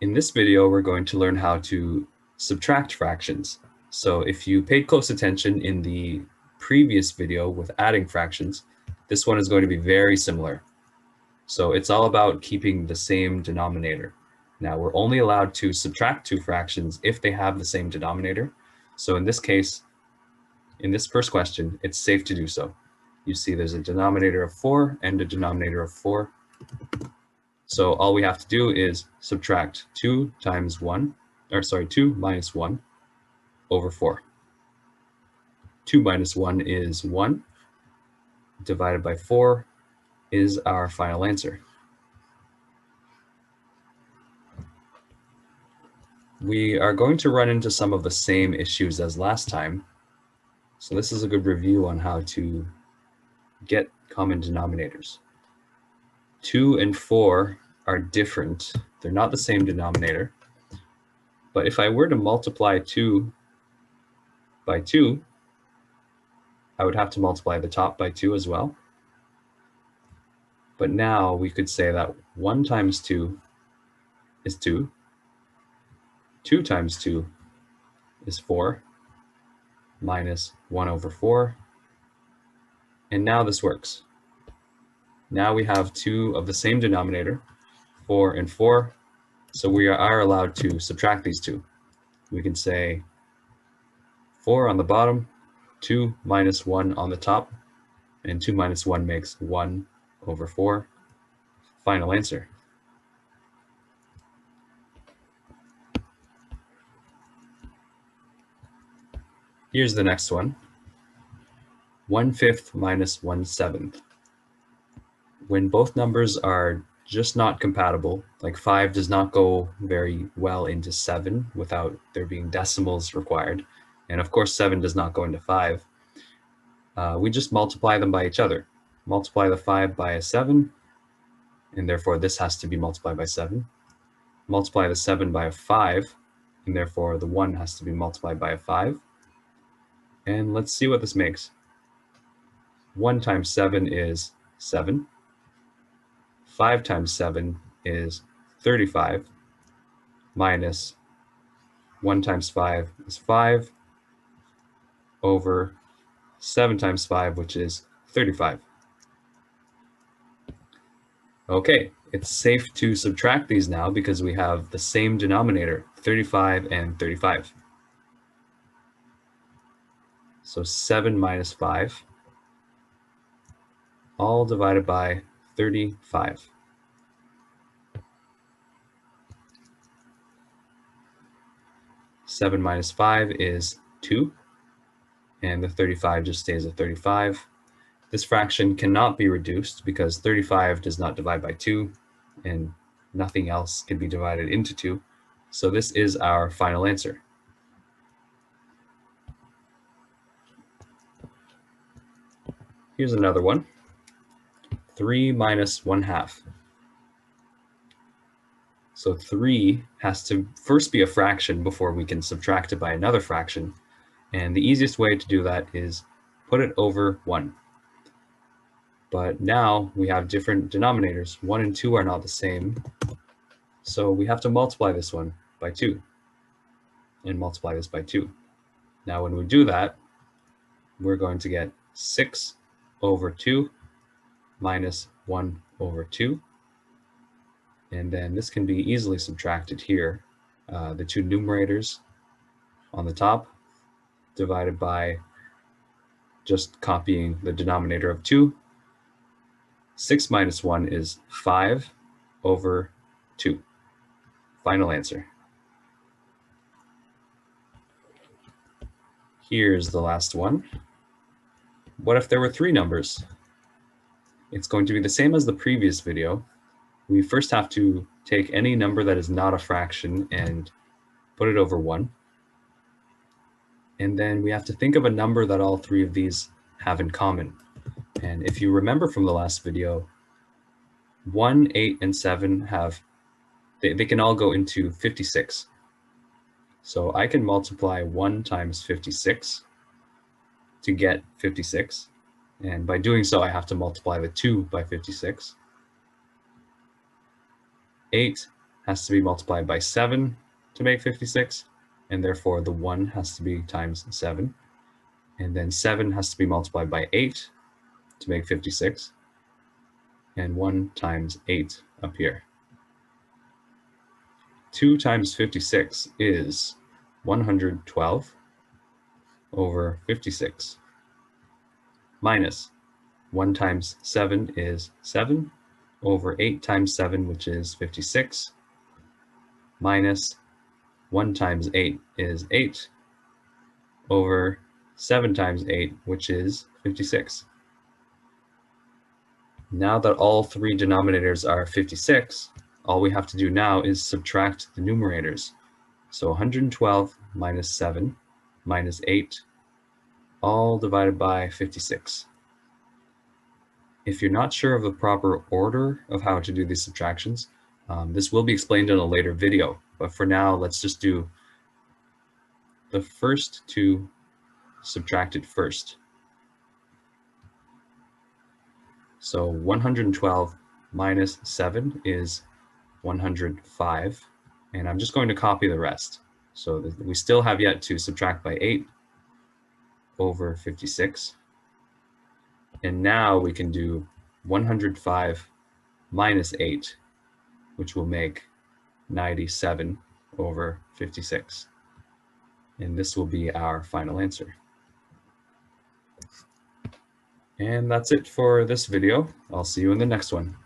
In this video, we're going to learn how to subtract fractions. So if you paid close attention in the previous video with adding fractions, this one is going to be very similar. So it's all about keeping the same denominator. Now we're only allowed to subtract two fractions if they have the same denominator. So in this case, in this first question, it's safe to do so. You see there's a denominator of 4 and a denominator of 4. So all we have to do is subtract 2 minus 1 over 4. 2 minus 1 is 1, divided by 4 is our final answer. We are going to run into some of the same issues as last time. So this is a good review on how to get common denominators. 2 and 4 are different. They're not the same denominator. But if I were to multiply 2 by 2, I would have to multiply the top by 2 as well. But now we could say that 1 times 2 is 2. 2 times 2 is 4, minus 1 over 4. And now this works. Now we have 2 of the same denominator, 4 and 4. So we are allowed to subtract these two. We can say 4 on the bottom, 2 minus 1 on the top, and 2 minus 1 makes 1 over 4. Final answer. Here's the next one. 1/5 minus 1/7. When both numbers are just not compatible, like 5 does not go very well into 7 without there being decimals required, and of course 7 does not go into 5, we just multiply them by each other. Multiply the 5 by a 7, and therefore this has to be multiplied by 7. Multiply the 7 by a 5, and therefore the 1 has to be multiplied by a 5. And let's see what this makes. 1 times 7 is 7. 5 times 7 is 35, minus 1 times 5 is 5, over 7 times 5, which is 35. Okay, it's safe to subtract these now because we have the same denominator, 35 and 35. So 7 minus 5, all divided by 35. Seven minus 5 is 2, and the 35 just stays at 35. This fraction cannot be reduced because 35 does not divide by 2, and nothing else can be divided into 2. So this is our final answer. Here's another one. 3 minus 1/2. So 3 has to first be a fraction before we can subtract it by another fraction. And the easiest way to do that is put it over 1. But now we have different denominators. 1 and 2 are not the same. So we have to multiply this one by 2 and multiply this by 2. Now when we do that, we're going to get 6 over 2 minus 1 over 2. And then this can be easily subtracted here. The two numerators on the top divided by just copying the denominator of 2. 6 minus 1 is 5 over 2. Final answer. Here's the last one. What if there were 3 numbers? It's going to be the same as the previous video. We first have to take any number that is not a fraction and put it over 1. And then we have to think of a number that all 3 of these have in common. And if you remember from the last video, 1, 8, and 7 have, they can all go into 56. So I can multiply 1 times 56 to get 56. And by doing so, I have to multiply the 2 by 56. 8 has to be multiplied by 7 to make 56, and therefore the 1 has to be times 7. And then 7 has to be multiplied by 8 to make 56, and 1 times 8 up here. 2 times 56 is 112 over 56, minus 1 times 7 is 7 over 8 times 7, which is 56, minus 1 times 8 is 8 over 7 times 8, which is 56. Now that all three denominators are 56, all we have to do now is subtract the numerators. So 112 minus 7 minus 8, all divided by 56. If you're not sure of the proper order of how to do these subtractions, this will be explained in a later video. But for now, let's just do the first two subtracted first. So 112 minus 7 is 105, and I'm just going to copy the rest. So we still have yet to subtract by 8 over 56. And now we can do 105 minus 8, which will make 97 over 56. And this will be our final answer. And that's it for this video. I'll see you in the next one.